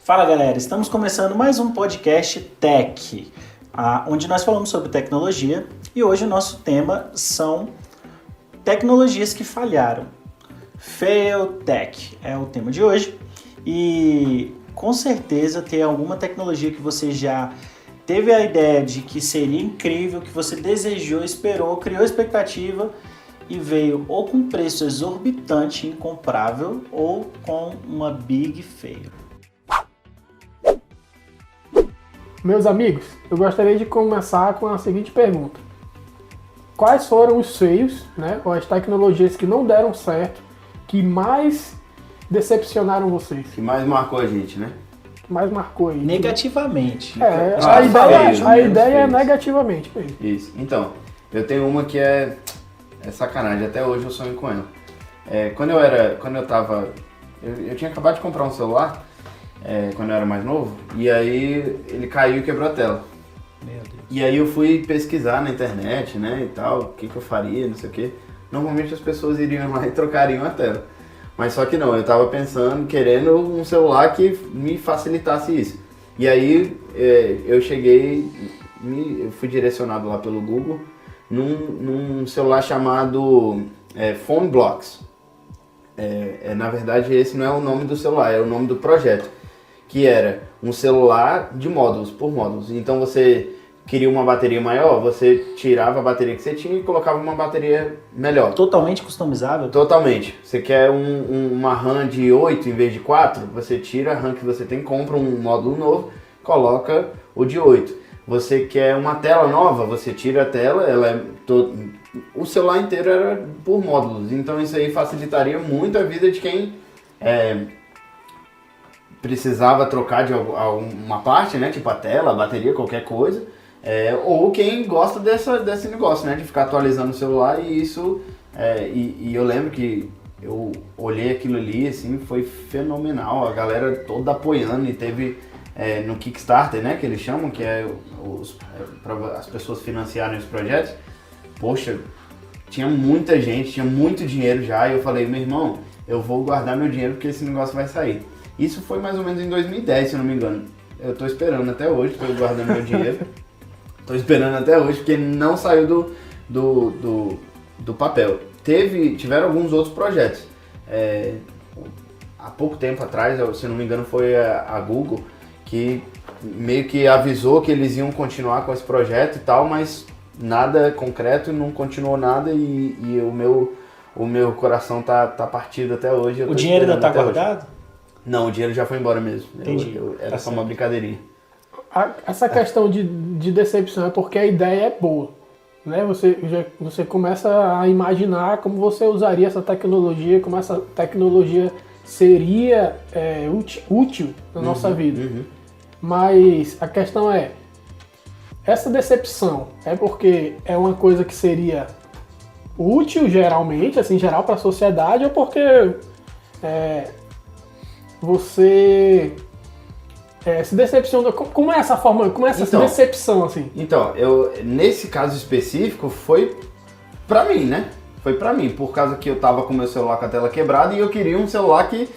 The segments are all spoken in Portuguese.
Fala galera, estamos começando mais um podcast Tech, onde nós falamos sobre tecnologia e hoje o nosso tema são tecnologias que falharam. Fail Tech é o tema de hoje e com certeza tem alguma tecnologia que você já teve a ideia de que seria incrível, que você desejou, esperou, criou expectativa e veio ou com preço exorbitante, incomprável, ou com uma big fail. Meus amigos, eu gostaria de começar com a seguinte pergunta. Quais foram os feios, ou as tecnologias que não deram certo, que mais decepcionaram vocês? Que mais marcou a gente, né? Que mais marcou aí? Negativamente. A ideia é negativamente. Isso. Então, eu tenho uma que é sacanagem, até hoje eu sonho com ela. Eu tinha acabado de comprar um celular, quando eu era mais novo, e aí ele caiu e quebrou a tela. Meu Deus. E aí eu fui pesquisar na internet, e tal, o que eu faria, não sei o quê. Normalmente as pessoas iriam lá e trocariam a tela. Mas só que não, eu tava pensando, querendo um celular que me facilitasse isso. E aí eu fui direcionado lá pelo Google num celular chamado PhoneBlocks. Na verdade esse não é o nome do celular, é o nome do projeto. Que era um celular de módulos, por módulos. Então você queria uma bateria maior, você tirava a bateria que você tinha e colocava uma bateria melhor. Totalmente customizável? Totalmente. Você quer uma RAM de 8 em vez de 4, você tira a RAM que você tem, compra um módulo novo, coloca o de 8. Você quer uma tela nova, você tira a tela, o celular inteiro era por módulos. Então isso aí facilitaria muito a vida de quem precisava trocar de uma parte, tipo a tela, a bateria, qualquer coisa. Ou quem gosta desse negócio, de ficar atualizando o celular e isso... E eu lembro que eu olhei aquilo ali, assim, foi fenomenal, a galera toda apoiando e teve no Kickstarter, que eles chamam, que é para as pessoas financiarem os projetos. Poxa, tinha muita gente, tinha muito dinheiro já e eu falei, meu irmão, eu vou guardar meu dinheiro porque esse negócio vai sair. Isso foi mais ou menos em 2010, se eu não me engano. Eu tô esperando até hoje, tô guardando meu dinheiro. Tô esperando até hoje, porque não saiu do papel. Tiveram alguns outros projetos. Há pouco tempo atrás, se não me engano, foi a Google, que meio que avisou que eles iam continuar com esse projeto e tal, mas nada concreto, não continuou nada e o meu coração tá partido até hoje. O dinheiro ainda tá guardado? Hoje. Não, o dinheiro já foi embora mesmo. Entendi. Era só uma brincadeirinha. Essa questão de decepção é porque a ideia é boa. Você começa a imaginar como você usaria essa tecnologia, como essa tecnologia seria útil na nossa vida. Uhum. Mas a questão é, essa decepção é porque é uma coisa que seria útil geralmente, assim, geral para a sociedade, ou porque você se decepciona? Como é essa forma, como é essa decepção, assim? Então, nesse caso específico, foi pra mim, Foi pra mim, por causa que eu tava com meu celular com a tela quebrada e eu queria um celular que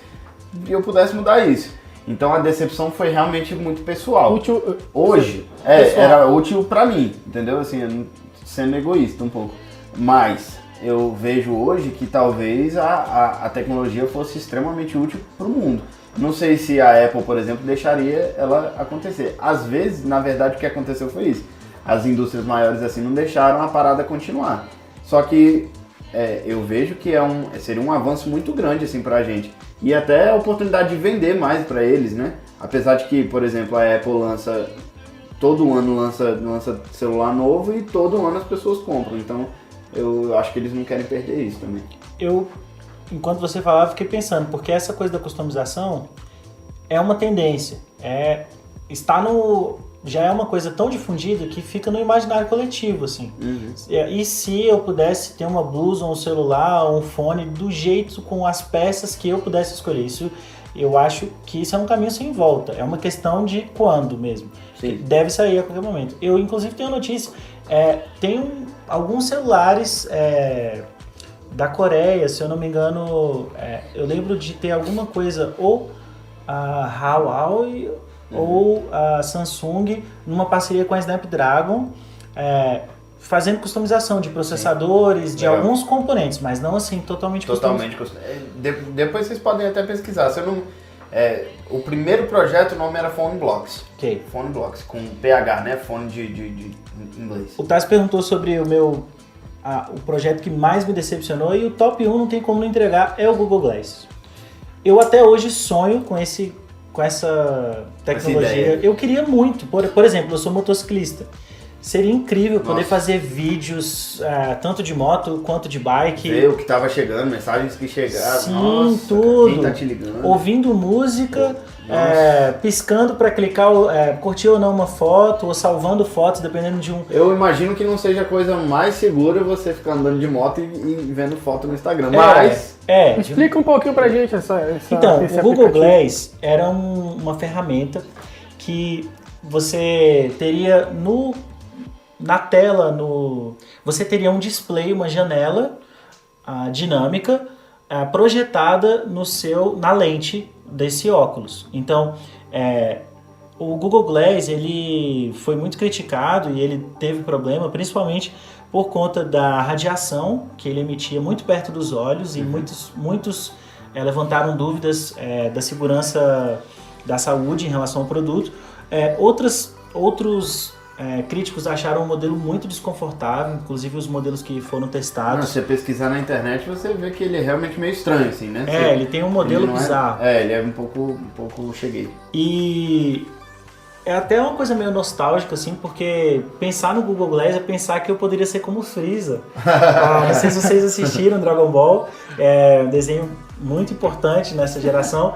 eu pudesse mudar isso. Então a decepção foi realmente muito pessoal. Útil, hoje, era útil pra mim, entendeu? Assim, sendo egoísta um pouco. Mas eu vejo hoje que talvez a tecnologia fosse extremamente útil pro mundo. Não sei se a Apple, por exemplo, deixaria ela acontecer. Às vezes, na verdade, o que aconteceu foi isso. As indústrias maiores assim não deixaram a parada continuar. Só que eu vejo que seria um avanço muito grande assim, pra gente. E até a oportunidade de vender mais pra eles, Apesar de que, por exemplo, a Apple todo ano lança celular novo e todo ano as pessoas compram. Então, eu acho que eles não querem perder isso também. Enquanto você falava, fiquei pensando, porque essa coisa da customização é uma tendência. Já é uma coisa tão difundida que fica no imaginário coletivo, assim. Uhum. E se eu pudesse ter uma blusa, um celular, um fone, do jeito, com as peças que eu pudesse escolher? Eu acho que isso é um caminho sem volta. É uma questão de quando mesmo. Sim. Deve sair a qualquer momento. Eu, inclusive, tenho notícia. Tem alguns celulares... da Coreia, se eu não me engano, eu lembro de ter alguma coisa, ou a Huawei ou a Samsung numa parceria com a Snapdragon, fazendo customização de processadores, de alguns componentes, mas não assim totalmente customizado. Depois vocês podem até pesquisar. Se eu não, o primeiro projeto, o nome era PhoneBlocks. Ok. PhoneBlocks, com PH, né? Fone de inglês. O Tassi perguntou sobre o projeto que mais me decepcionou, e o top 1 não tem como não entregar, é o Google Glass. Eu até hoje sonho com essa tecnologia. Eu queria muito, por exemplo, eu sou motociclista. Seria incrível poder fazer vídeos tanto de moto quanto de bike. Ver o que estava chegando, mensagens que chegaram. Sim, nossa, tudo. Quem tá te ligando. Ouvindo música, piscando para clicar, curtir ou não uma foto, ou salvando fotos, dependendo de um... Eu imagino que não seja a coisa mais segura você ficar andando de moto e vendo foto no Instagram, mas... Explica um pouquinho pra gente Então, esse o Google aplicativo. Glass era uma ferramenta que você teria na tela, você teria um display, uma janela dinâmica projetada na lente desse óculos. Então, o Google Glass ele foi muito criticado e ele teve problema, principalmente por conta da radiação que ele emitia muito perto dos olhos, e muitos levantaram dúvidas da segurança da saúde em relação ao produto. Outros críticos acharam o modelo muito desconfortável, inclusive os modelos que foram testados. Se você pesquisar na internet, você vê que ele é realmente meio estranho, assim, né? Ele tem um modelo bizarro. Ele é um pouco cheguei. E é até uma coisa meio nostálgica, assim, porque pensar no Google Glass é pensar que eu poderia ser como o Freeza. Não sei se vocês assistiram Dragon Ball, um desenho muito importante nessa geração,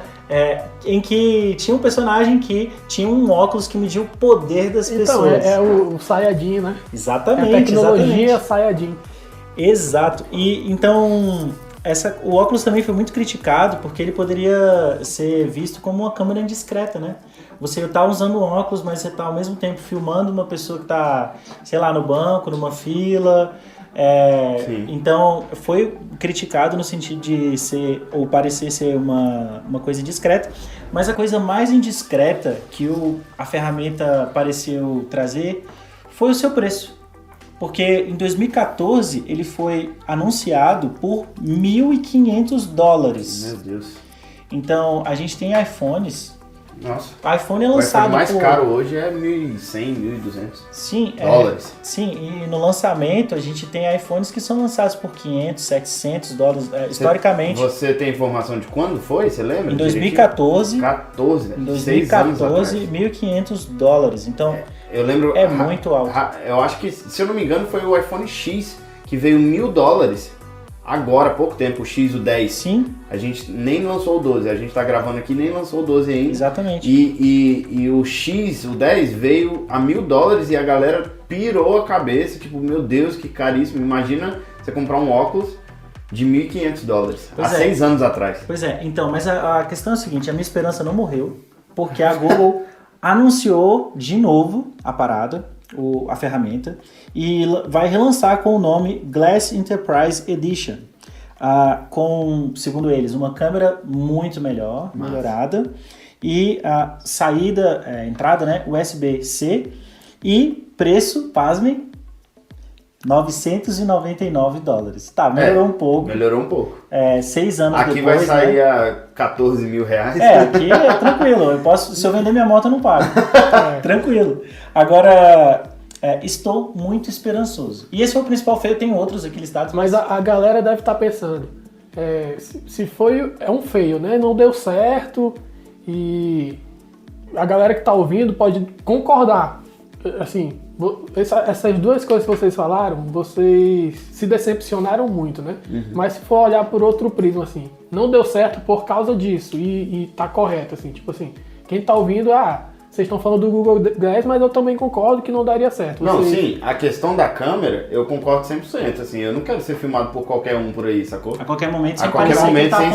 em que tinha um personagem que tinha um óculos que media o poder das pessoas. É o Saiyajin, né? Exatamente. É a tecnologia Saiyajin. Exato. E então o óculos também foi muito criticado porque ele poderia ser visto como uma câmera indiscreta, né? Você está usando o óculos, mas você está ao mesmo tempo filmando uma pessoa que está, sei lá, no banco, numa fila. Então foi criticado no sentido de parecer ser uma coisa indiscreta, mas a coisa mais indiscreta que a ferramenta pareceu trazer foi o seu preço, porque em 2014 ele foi anunciado por $1.500. Meu Deus. Então a gente tem iPhones. Nossa. O iPhone é lançado. O iPhone mais caro hoje é 1.100, 1.200 sim, dólares. Sim, e no lançamento a gente tem iPhones que são lançados por $500, $700, historicamente. Você tem informação de quando foi? Você lembra? Em 2014. Em 2014, $1.500. Então, eu lembro, muito alto. Eu acho que, se eu não me engano, foi o iPhone X que veio $1.000. Agora, há pouco tempo, o X, o 10. Sim. A gente nem lançou o 12, a gente tá gravando aqui, nem lançou o 12 ainda. Exatamente. E o X, o 10, veio a $1.000 e a galera pirou a cabeça, tipo, meu Deus, que caríssimo. Imagina você comprar um óculos de $1.500, há 6 anos atrás. Pois é, então, mas a questão é a seguinte, a minha esperança não morreu, porque a Google anunciou de novo a parada, a ferramenta, e vai relançar com o nome Glass Enterprise Edition, com, segundo eles, uma câmera muito melhorada, e a entrada, né, USB-C, e preço, pasmem, $999. Tá, melhorou um pouco. Melhorou um pouco. 6 anos aqui depois, vai sair, né, a $14 mil. Aqui é tranquilo. Se eu vender minha moto, eu não pago. Tranquilo. Agora, estou muito esperançoso. E esse foi o principal feio, tem outros aqui listados. Mas a galera deve estar pensando, se foi, é um feio, né? Não deu certo, e a galera que está ouvindo pode concordar. Assim, essas duas coisas que vocês falaram, vocês se decepcionaram muito, né? Uhum. Mas se for olhar por outro prisma, assim, não deu certo por causa disso, e tá correto, assim, tipo assim, quem tá ouvindo, vocês estão falando do Google Glass, mas eu também concordo que não daria certo. Não, sim, a questão da câmera, eu concordo 100%, assim, eu não quero ser filmado por qualquer um por aí, sacou? A qualquer momento, sem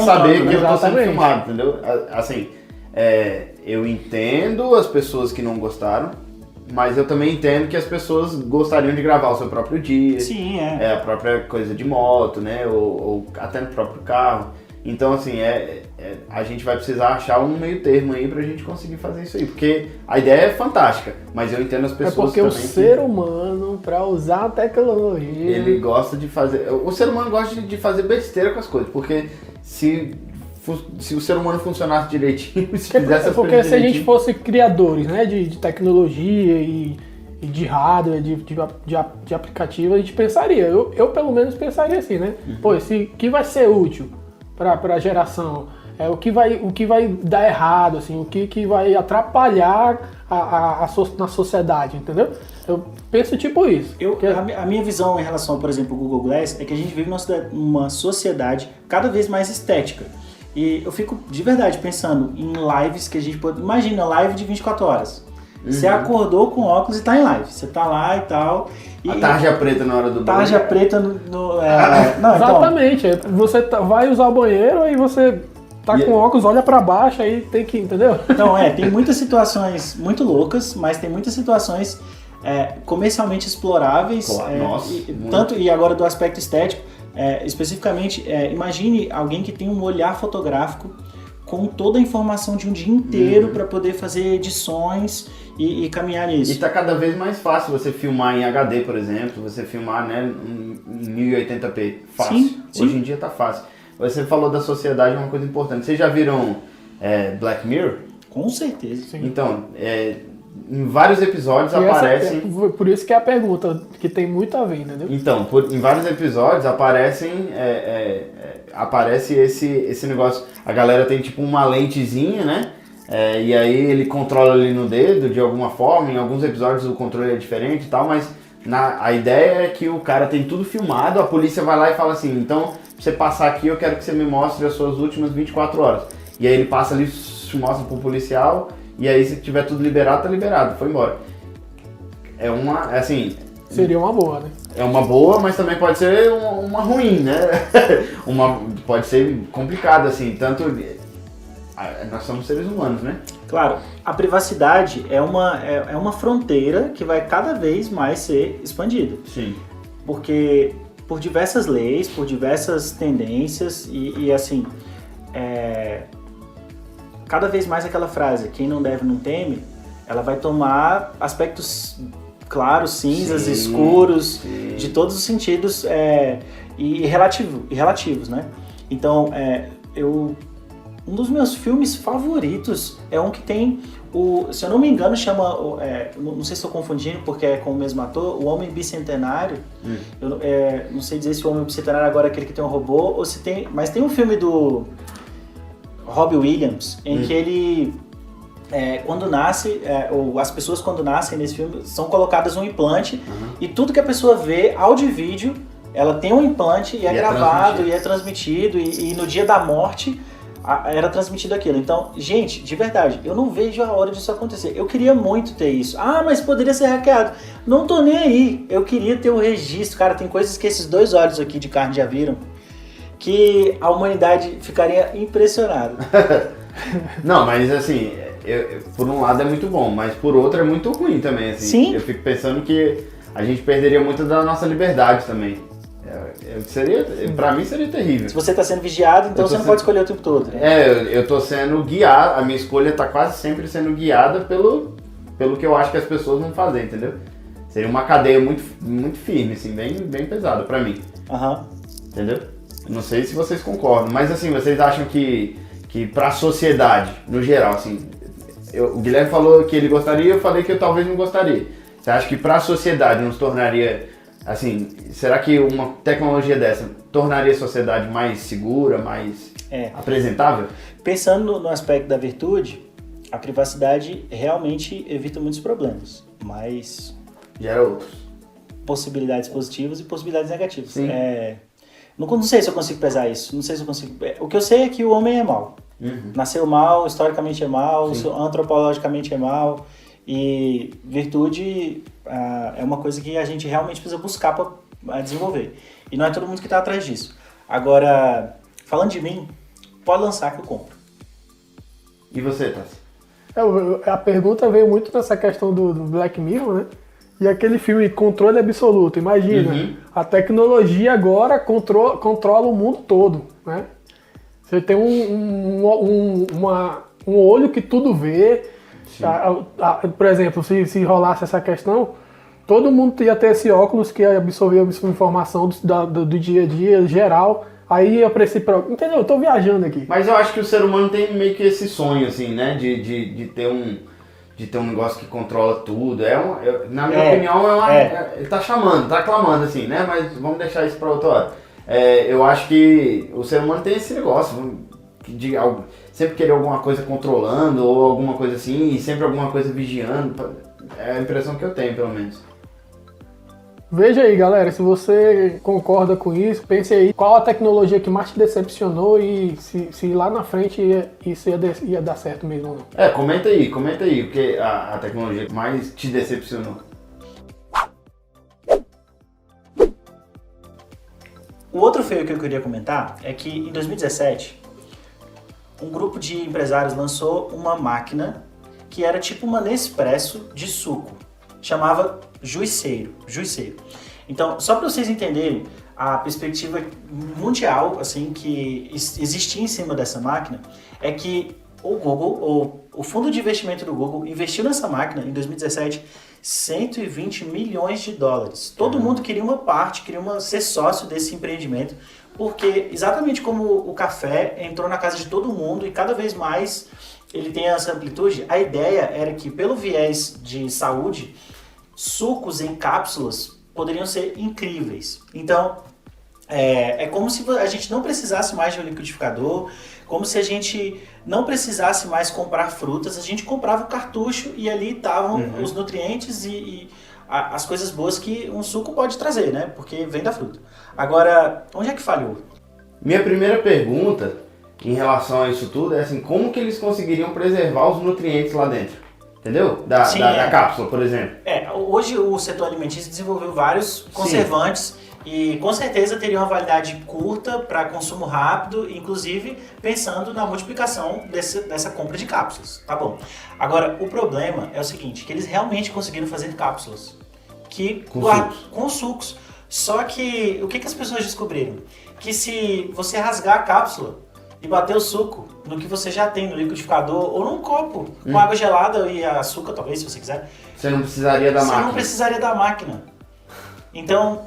saber que eu tô sendo filmado, entendeu? Assim, eu entendo as pessoas que não gostaram, mas eu também entendo que as pessoas gostariam de gravar o seu próprio dia. Sim, a própria coisa de moto, né? Ou até no próprio carro. Então, assim, a gente vai precisar achar um meio termo aí pra gente conseguir fazer isso aí. Porque a ideia é fantástica, mas eu entendo as pessoas porque também o ser humano, pra usar a tecnologia... ele gosta de fazer... O ser humano gosta de fazer besteira com as coisas, porque se o ser humano funcionasse direitinho, se fizesse as porque coisas se a gente direitinho... fosse criadores, né, de tecnologia e de hardware, de aplicativo, a gente pensaria. Eu pelo menos pensaria assim, né? Pô, que vai ser útil para a geração? O que vai dar errado, assim, o que vai atrapalhar na sociedade, entendeu? Eu penso tipo isso. A minha visão em relação, por exemplo, ao Google Glass é que a gente vive numa sociedade cada vez mais estética. E eu fico de verdade pensando em lives que a gente pode... Imagina, live de 24 horas. Você acordou com óculos e tá em live. Você tá lá e tal. A tarja preta na hora do banho. Tarja preta no... Não, exatamente. Então... Você vai usar o banheiro e você tá com óculos, olha pra baixo, aí tem que... Entendeu? Então, tem muitas situações muito loucas, mas tem muitas situações comercialmente exploráveis. Claro, nossa, e agora do aspecto estético. Especificamente, imagine alguém que tem um olhar fotográfico com toda a informação de um dia inteiro para poder fazer edições e caminhar nisso. E tá cada vez mais fácil você filmar em HD, por exemplo, você filmar, né, em 1080p. Fácil. Sim. Hoje em dia tá fácil. Você falou da sociedade, uma coisa importante. Vocês já viram Black Mirror? Com certeza. Sim. Então, em vários episódios aparecem... Por isso que é a pergunta, que tem muito a ver, entendeu? Então, em vários episódios aparecem... aparece esse negócio. A galera tem tipo uma lentezinha, né? E aí ele controla ali no dedo de alguma forma. Em alguns episódios o controle é diferente e tal, mas a ideia é que o cara tem tudo filmado, a polícia vai lá e fala assim, então, pra você passar aqui, eu quero que você me mostre as suas últimas 24 horas. E aí ele passa ali, mostra pro policial, e aí se tiver tudo liberado, tá liberado, foi embora. Seria uma boa, né? É uma boa, mas também pode ser uma ruim, né? Pode ser complicado, assim, tanto... Nós somos seres humanos, né? Claro, a privacidade é uma fronteira que vai cada vez mais ser expandida. Sim. Porque por diversas leis, por diversas tendências e assim, cada vez mais aquela frase, quem não deve não teme, ela vai tomar aspectos claros, cinzas, escuros, de todos os sentidos e relativos, né? Então, um dos meus filmes favoritos é um que tem se eu não me engano, chama, não sei se estou confundindo porque é com o mesmo ator, O Homem Bicentenário. Eu não sei dizer se o Homem Bicentenário agora é aquele que tem um robô ou se tem, mas tem um filme do Robbie Williams em que ele quando nasce, ou as pessoas quando nascem nesse filme são colocadas um implante e tudo que a pessoa vê, áudio e vídeo, ela tem um implante e é gravado e é transmitido e no dia da morte era transmitido aquilo. Então, gente, de verdade, eu não vejo a hora disso acontecer. Eu queria muito ter isso. Mas poderia ser hackeado. Não tô nem aí. Eu queria ter o registro. Cara, tem coisas que esses 2 olhos aqui de carne já viram que a humanidade ficaria impressionada. Não, mas assim, por um lado é muito bom, mas por outro é muito ruim também, assim. Sim. Eu fico pensando que a gente perderia muito da nossa liberdade também. Pra mim seria terrível. Se você está sendo vigiado, então você não pode escolher o tempo todo. Né? Eu tô sendo guiado, a minha escolha tá quase sempre sendo guiada pelo que eu acho que as pessoas vão fazer, entendeu? Seria uma cadeia muito, muito firme, assim, bem pesada pra mim. Entendeu? Não sei se vocês concordam, mas assim, vocês acham que pra sociedade, no geral, assim, o Guilherme falou que ele gostaria, eu falei que eu talvez não gostaria. Você acha que pra sociedade nos tornaria... Assim, será que uma tecnologia dessa tornaria a sociedade mais segura, mais apresentável? Pensando no aspecto da virtude, a privacidade realmente evita muitos problemas, mas... Gera outros. Possibilidades positivas e possibilidades negativas. Sim. Não sei se eu consigo pesar isso, não sei se eu consigo... O que eu sei é que o homem é mau. Nasceu mal, historicamente é mau, antropologicamente é mau. E virtude é uma coisa que a gente realmente precisa buscar para desenvolver. E não é todo mundo que está atrás disso. Agora, falando de mim, pode lançar que eu compro. E você, Tassi? A pergunta veio muito nessa questão do Black Mirror, né? E aquele filme Controle Absoluto. Imagina, a tecnologia agora controla o mundo todo, né? Você tem um olho que tudo vê. Por exemplo, se rolasse essa questão, todo mundo ia ter esse óculos que ia absorver a informação do dia a dia geral. Aí ia pra esse programa. Entendeu? Eu tô viajando aqui. Mas eu acho que o ser humano tem meio que esse sonho, assim, né? De ter um negócio que controla tudo. Na minha opinião, ele tá chamando, tá clamando, assim, né? Mas vamos deixar isso pra outra hora. Eu acho que o ser humano tem esse negócio de sempre querer alguma coisa controlando ou alguma coisa assim, e sempre alguma coisa vigiando. É a impressão que eu tenho, pelo menos. Veja aí, galera, se você concorda com isso, pense aí qual a tecnologia que mais te decepcionou e se lá na frente isso ia dar certo mesmo ou não. Comenta aí o que a tecnologia que mais te decepcionou. O outro feio que eu queria comentar é que em 2017, um grupo de empresários lançou uma máquina que era tipo uma Nespresso de suco. Chamava Juiceiro. Então, só para vocês entenderem a perspectiva mundial assim que existia em cima dessa máquina, é que o Google, ou o fundo de investimento do Google, investiu nessa máquina em 2017 $120 milhões. Todo mundo queria uma parte, queria ser sócio desse empreendimento, porque exatamente como o café entrou na casa de todo mundo e cada vez mais ele tem essa amplitude, a ideia era que, pelo viés de saúde, sucos em cápsulas poderiam ser incríveis. Então, é como se a gente não precisasse mais de um liquidificador, como se a gente não precisasse mais comprar frutas, a gente comprava o cartucho e ali estavam os nutrientes e as coisas boas que um suco pode trazer, né? Porque vem da fruta. Agora, onde é que falhou? Minha primeira pergunta em relação a isso tudo é assim, como que eles conseguiriam preservar os nutrientes lá dentro? Entendeu? Da cápsula, por exemplo. Hoje o setor alimentício desenvolveu vários conservantes e com certeza teria uma validade curta para consumo rápido, inclusive pensando na multiplicação dessa compra de cápsulas. Tá bom. Agora, o problema é o seguinte, que eles realmente conseguiram fazer cápsulas com sucos. Só que o que as pessoas descobriram? Que se você rasgar a cápsula e bater o suco no que você já tem no liquidificador ou num copo com água gelada e açúcar, talvez, se você quiser. Você não precisaria da máquina. Você não precisaria da máquina. Então,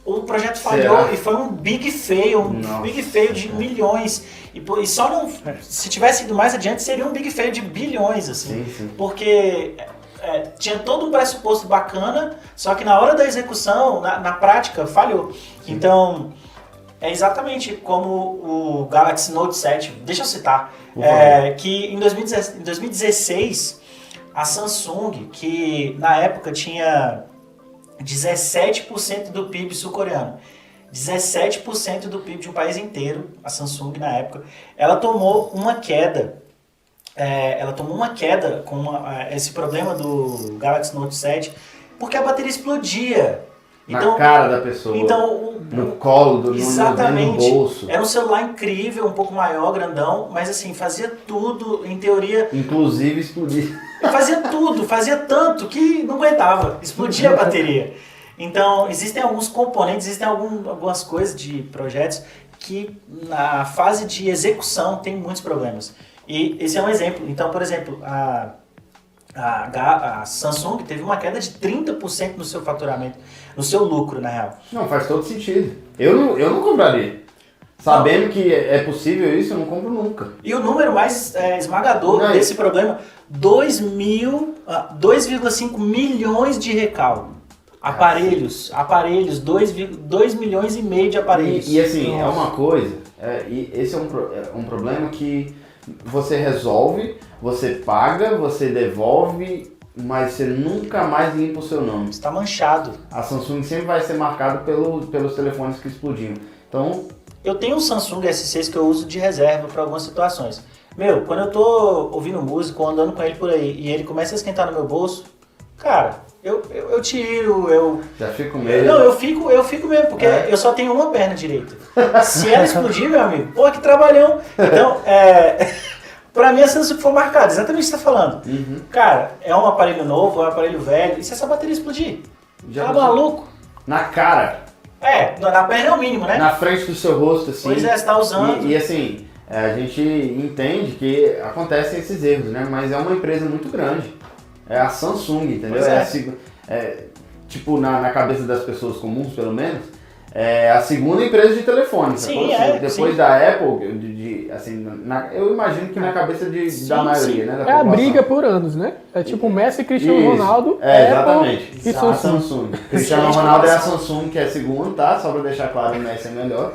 o projeto falhou e foi um big fail, big fail de milhões. E só não, se tivesse ido mais adiante, seria um big fail de bilhões, assim. Sim. Porque tinha todo um pressuposto bacana, só que na hora da execução, na prática, falhou. Sim. Então, é exatamente como o Galaxy Note 7, deixa eu citar, que em 2016, a Samsung, que na época tinha 17% do PIB sul-coreano, 17% do PIB de um país inteiro, a Samsung na época, ela tomou uma queda. Com esse problema do Galaxy Note 7, porque a bateria explodia. Na cara da pessoa, no colo, no bolso. Era um celular incrível, um pouco maior, grandão, mas assim, fazia tudo, em teoria... Inclusive explodir. Fazia tudo, fazia tanto que não aguentava, explodia a bateria. Então, existem alguns componentes, existem algumas coisas de projetos que na fase de execução tem muitos problemas. E esse é um exemplo. Então, por exemplo, a Samsung teve uma queda de 30% no seu faturamento, no seu lucro, na real. Não, faz todo sentido. Eu não compraria. Sabendo que é possível isso, eu não compro nunca. E o número mais esmagador desse problema, 2,5 milhões de recall. Aparelhos, 2 milhões e meio de aparelhos. E assim, é uma coisa, e esse é um problema que você resolve, você paga, você devolve, mas você nunca mais limpa o seu nome. Está manchado. A Samsung sempre vai ser marcada pelos telefones que explodiam. Então... Eu tenho um Samsung S6 que eu uso de reserva para algumas situações. Quando eu tô ouvindo música ou andando com ele por aí e ele começa a esquentar no meu bolso, cara, eu tiro, Já fico meio... Não, eu fico mesmo, porque eu só tenho uma perna direita. Se ela explodir, meu amigo, pô, que trabalhão. Então, pra mim a Samsung foi marcada, exatamente o que você está falando. Cara, é um aparelho novo, é um aparelho velho, e se essa bateria explodir? Tá maluco? Na cara. Na perna é o mínimo, né? Na frente do seu rosto, assim. Pois é, você tá usando. E assim, a gente entende que acontecem esses erros, né? Mas é uma empresa muito grande. É a Samsung, entendeu? Tipo, na cabeça das pessoas comuns, pelo menos, é a segunda empresa de telefone. Sim, depois sim. da Apple, assim, eu imagino que na cabeça da maioria, né? Da É a população. briga por anos, né? É tipo Messi e Cristiano Isso. Ronaldo, Exatamente. Apple e A Samsung. Samsung. Cristiano Ronaldo é a Samsung, que é a segunda, tá? Só pra deixar claro, o Messi é melhor.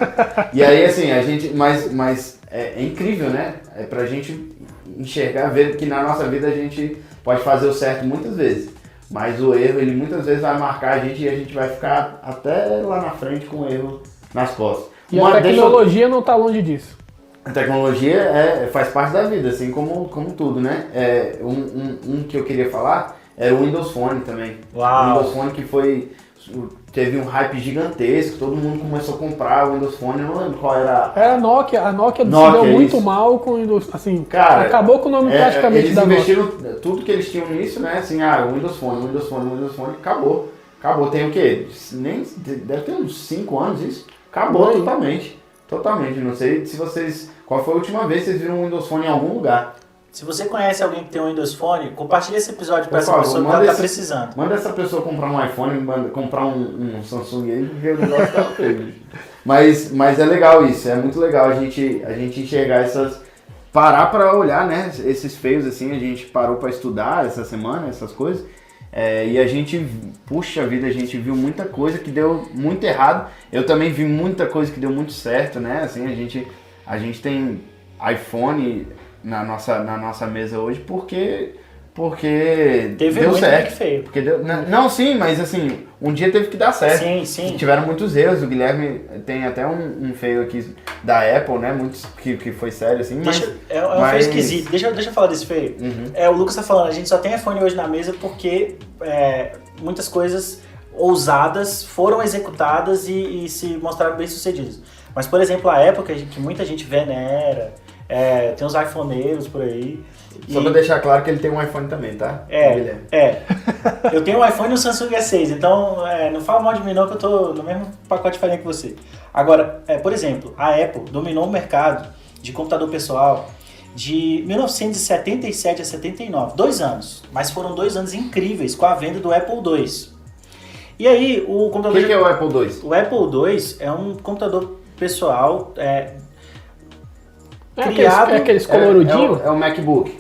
E aí, assim, a gente... Mas é incrível, né? É pra gente enxergar, ver que na nossa vida a gente pode fazer o certo muitas vezes. Mas o erro, ele muitas vezes vai marcar a gente e a gente vai ficar até lá na frente com o erro nas costas. E a tecnologia não tá longe disso. A tecnologia faz parte da vida, assim como tudo, né? Um que eu queria falar era o Windows Phone também. Uau. O Windows Phone que teve um hype gigantesco, todo mundo começou a comprar o Windows Phone, eu não lembro qual era. Era a Nokia se Nokia, deu muito isso. mal com o Windows, assim, Cara, acabou com o nome praticamente eles da Nokia. investiram tudo que eles tinham nisso, né? Assim, o Windows Phone, acabou. Acabou, tem o quê? Deve ter uns 5 anos isso. Acabou totalmente. Não sei se vocês... Qual foi a última vez que vocês viram um Windows Phone em algum lugar? Se você conhece alguém que tem um Windows Phone, compartilha esse episódio para Por essa favor, pessoa que manda ela tá esse- precisando. Manda essa pessoa comprar um iPhone, comprar um Samsung aí, porque o negócio tá feio. Mas é legal isso, é muito legal a gente enxergar parar para olhar, né, esses feios assim, a gente parou para estudar essa semana, essas coisas, e a gente, puxa vida, a gente viu muita coisa que deu muito errado, eu também vi muita coisa que deu muito certo, né, assim, a gente tem iPhone na nossa mesa hoje porque Teve deu muito certo. que feio. Porque não, sim, mas assim, um dia teve que dar certo. Sim. Tiveram muitos erros, o Guilherme tem até um feio aqui da Apple, né? Muitos que foi sério, assim, mas... É um feio esquisito. Deixa eu falar desse feio. Uhum. O Lucas tá falando, a gente só tem iPhone hoje na mesa porque muitas coisas ousadas foram executadas e se mostraram bem sucedidas. Mas, por exemplo, a Apple, que muita gente venera, tem uns iPhoneiros por aí. Só pra deixar claro que ele tem um iPhone também, tá? Guilherme. Eu tenho um iPhone e um Samsung S6, então não fala mal de mim não, que eu tô no mesmo pacote de farinha que você. Agora, por exemplo, a Apple dominou o mercado de computador pessoal de 1977 a 79, 2 anos, mas foram 2 anos incríveis com a venda do Apple II. E aí, o computador... O que é o Apple II? O Apple II é um computador pessoal criado... aqueles coloridinhos? É o MacBook.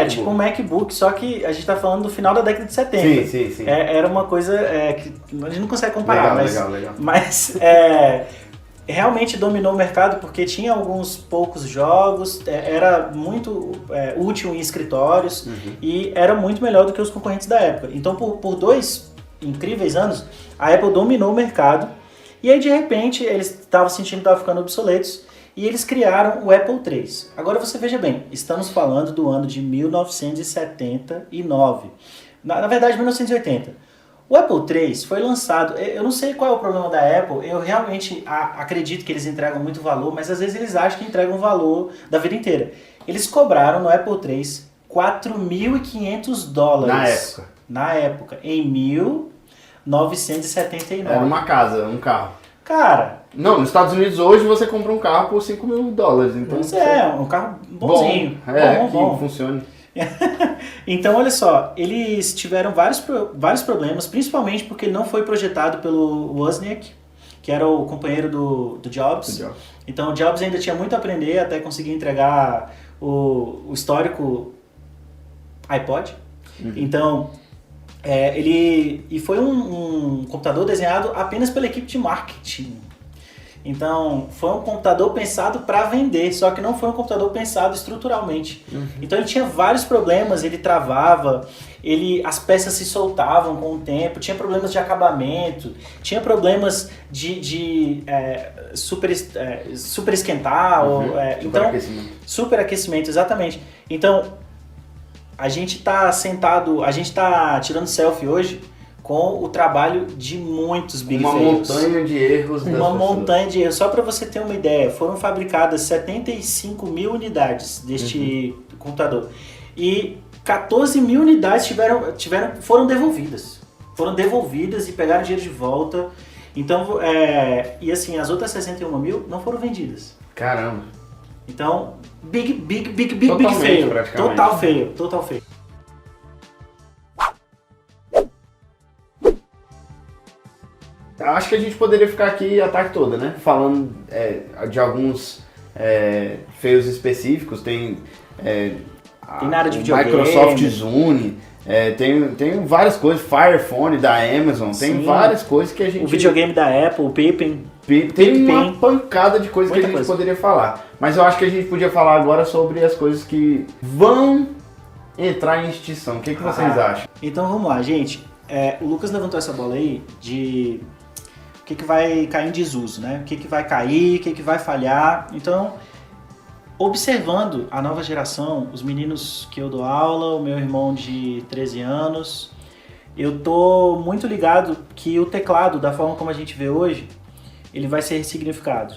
Tipo um MacBook, só que a gente tá falando do final da década de 70. Sim. Era uma coisa que a gente não consegue comparar, Legal. mas realmente dominou o mercado porque tinha alguns poucos jogos, era muito útil em escritórios e era muito melhor do que os concorrentes da época. Então, por 2 incríveis anos, a Apple dominou o mercado e aí, de repente, eles estavam sentindo que estavam ficando obsoletos e eles criaram o Apple III. Agora você veja bem, estamos falando do ano de 1979. Na verdade, 1980. O Apple III foi lançado, eu não sei qual é o problema da Apple, eu realmente acredito que eles entregam muito valor, mas às vezes eles acham que entregam valor da vida inteira. Eles cobraram no Apple III $4.500. Na época, em 1979. Era uma casa, um carro. Cara... Não, nos Estados Unidos hoje você compra um carro por $5 mil. Então Pois um carro bonzinho. Bom. Que funcione. Então, olha só, eles tiveram vários problemas, principalmente porque ele não foi projetado pelo Wozniak, que era o companheiro do Jobs. Então, o Jobs ainda tinha muito a aprender até conseguir entregar o histórico iPod. Então, e foi um computador desenhado apenas pela equipe de marketing. Então, foi um computador pensado para vender, só que não foi um computador pensado estruturalmente. Então, ele tinha vários problemas, ele travava, as peças se soltavam com o tempo, tinha problemas de acabamento, tinha problemas de super esquentar, superaquecimento, exatamente. Então, a gente tá tirando selfie hoje com o trabalho de muitos Big Fails. Uma montanha de erros. Uma montanha de erros. Só para você ter uma ideia, foram fabricadas 75 mil unidades deste computador. E 14 mil unidades foram devolvidas. Foram devolvidas e pegaram dinheiro de volta. Então, e assim, as outras 61 mil não foram vendidas. Caramba. Então, big Totalmente, feio. praticamente. Total feio. Acho que a gente poderia ficar aqui a tarde toda, né? Falando de alguns feios específicos. Tem na área de o videogame. Microsoft Zune, tem várias coisas, Fire Phone da Amazon, tem Sim. várias coisas que a gente... O videogame da Apple, o Pippin. Tem uma pancada de coisas que a Muita gente coisa. poderia falar. Mas eu acho que a gente podia falar agora sobre as coisas que vão entrar em extinção. O que vocês acham? Então vamos lá, gente. O Lucas levantou essa bola aí de o que vai cair em desuso, né? O que vai cair, o que vai falhar. Então, observando a nova geração, os meninos que eu dou aula, o meu irmão de 13 anos, eu tô muito ligado que o teclado, da forma como a gente vê hoje, ele vai ser ressignificado.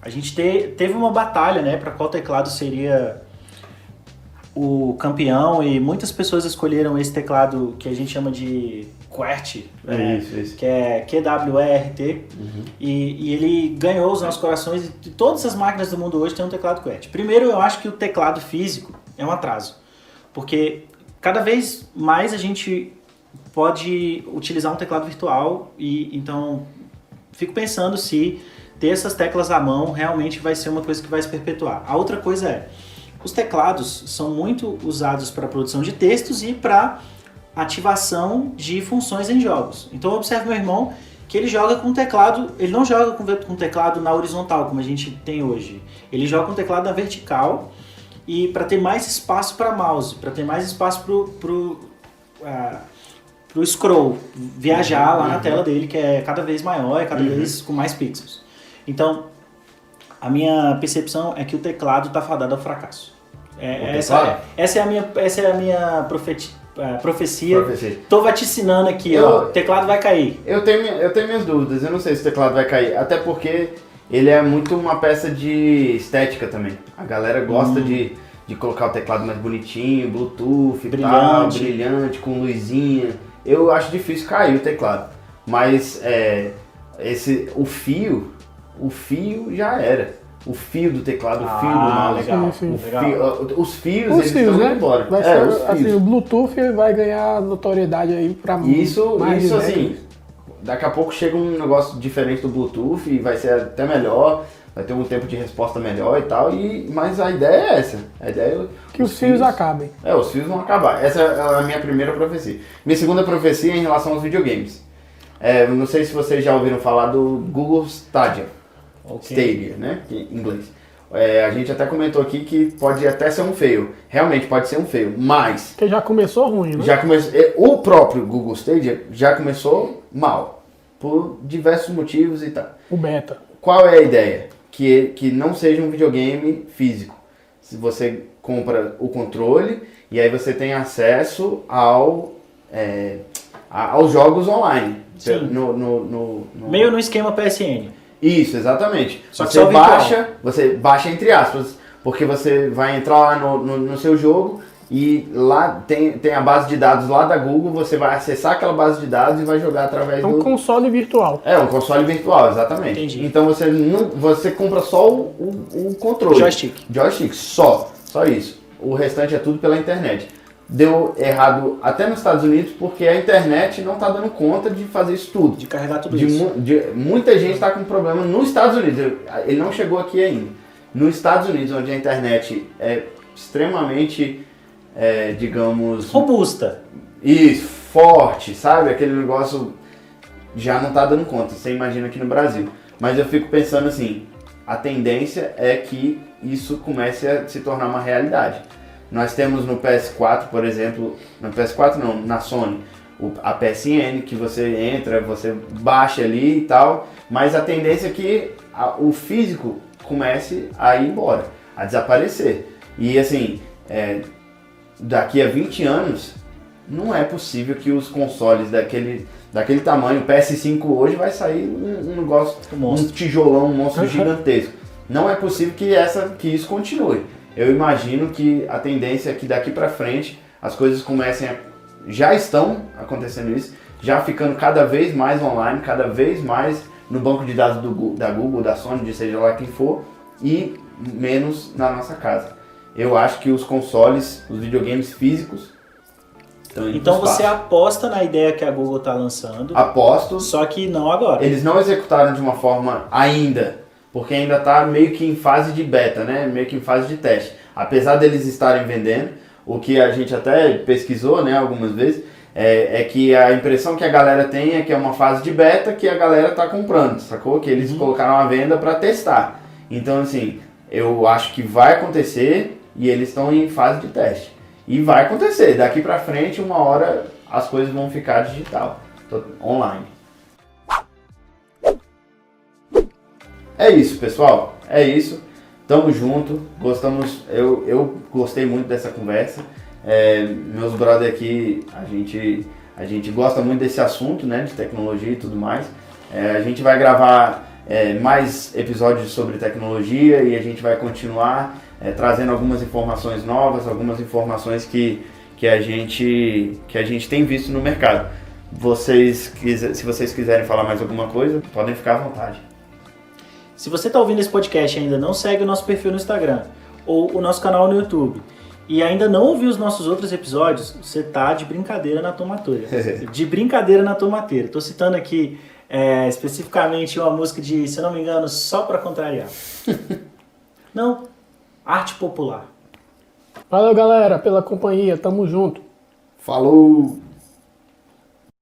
A gente teve uma batalha, né, para qual teclado seria o campeão, e muitas pessoas escolheram esse teclado que a gente chama de QWERTY, Isso. que é QWERT, e ele ganhou os nossos corações, e todas as máquinas do mundo hoje têm um teclado QWERTY. Primeiro, eu acho que o teclado físico é um atraso, porque cada vez mais a gente pode utilizar um teclado virtual, e então fico pensando se ter essas teclas à mão realmente vai ser uma coisa que vai se perpetuar. A outra coisa é, os teclados são muito usados para produção de textos e para ativação de funções em jogos. Então eu observo meu irmão que ele joga com teclado, ele não joga com teclado na horizontal, como a gente tem hoje. Ele joga com teclado na vertical, e para ter mais espaço para mouse, para ter mais espaço pro scroll, viajar lá na tela dele, que é cada vez maior e cada vez com mais pixels. Então, a minha percepção é que o teclado está fadado ao fracasso. Essa é a minha profecia. Estou vaticinando aqui, o teclado vai cair. Eu tenho minhas dúvidas, eu não sei se o teclado vai cair, até porque ele é muito uma peça de estética também. A galera gosta de colocar o teclado mais bonitinho, Bluetooth, brilhante, com luzinha. Eu acho difícil cair o teclado, mas o fio já era. O fio do teclado, o fio do mouse. Legal, sim. Os fios eles estão né? indo embora. Vai ser, os fios. assim, o Bluetooth vai ganhar notoriedade aí pra Isso mais de assim, daqui a pouco chega um negócio diferente do Bluetooth e vai ser até melhor, vai ter um tempo de resposta melhor e tal, mas a ideia é essa. A ideia é que os fios acabem. Os fios vão acabar. Essa é a minha primeira profecia. Minha segunda profecia é em relação aos videogames. Não sei se vocês já ouviram falar do Google Stadia. Stadia, né? Em inglês. A gente até comentou aqui que pode até ser um fail. Realmente pode ser um fail, mas... Porque já começou ruim, né? O próprio Google Stadia já começou mal. Por diversos motivos e tal. O beta. Qual é a ideia? Que não seja um videogame físico. Se você compra o controle e aí você tem acesso aos jogos online. Sim. Meio no esquema PSN. Isso, exatamente. Só que você baixa entre aspas, porque você vai entrar lá no seu jogo e lá tem a base de dados lá da Google, você vai acessar aquela base de dados e vai jogar através do... É um console virtual. Um console virtual, exatamente. Entendi. Então você compra só o controle. Joystick, só isso. O restante é tudo pela internet. Deu errado até nos Estados Unidos porque a internet não está dando conta de fazer isso tudo. De carregar tudo isso. Muita gente está com problema nos Estados Unidos. Ele não chegou aqui ainda. Nos Estados Unidos, onde a internet é extremamente, digamos... robusta. Isso, forte, sabe? Aquele negócio já não está dando conta. Você imagina aqui no Brasil. Mas eu fico pensando assim, a tendência é que isso comece a se tornar uma realidade. Nós temos no PS4, por exemplo, na Sony, a PSN, que você entra, você baixa ali e tal, mas a tendência é que o físico comece a ir embora, a desaparecer. E assim, daqui a 20 anos, não é possível que os consoles daquele tamanho, o PS5 hoje vai sair um negócio, um tijolão, um monstro gigantesco. Não é possível que isso continue. Eu imagino que a tendência é que daqui para frente as coisas comecem já estão acontecendo isso, já ficando cada vez mais online, cada vez mais no banco de dados da Google, da Sony, de seja lá quem for, e menos na nossa casa. Eu acho que os consoles, os videogames físicos estão indo Então pro espaço. você aposta na ideia que a Google está lançando, Aposto. só que não agora. Eles não executaram de uma forma ainda, porque ainda está meio que em fase de beta, né? Meio que em fase de teste. Apesar deles estarem vendendo, o que a gente até pesquisou, né, algumas vezes, é que a impressão que a galera tem é que é uma fase de beta que a galera está comprando, sacou? Que eles colocaram à venda para testar. Então, assim, eu acho que vai acontecer e eles estão em fase de teste. E vai acontecer. Daqui para frente, uma hora, as coisas vão ficar digital, online. É isso, pessoal. É isso. Tamo junto. Gostamos. Eu gostei muito dessa conversa. Meus brother aqui, a gente gosta muito desse assunto, né? De tecnologia e tudo mais. A gente vai gravar mais episódios sobre tecnologia e a gente vai continuar trazendo algumas informações novas, algumas informações que a gente tem visto no mercado. Se vocês quiserem falar mais alguma coisa, podem ficar à vontade. Se você está ouvindo esse podcast e ainda não segue o nosso perfil no Instagram ou o nosso canal no YouTube e ainda não ouviu os nossos outros episódios, você tá de brincadeira na tomateira. De brincadeira na tomateira. Tô citando aqui especificamente uma música de, se eu não me engano, Só Pra Contrariar. Não, arte popular. Valeu, galera, pela companhia. Tamo junto. Falou!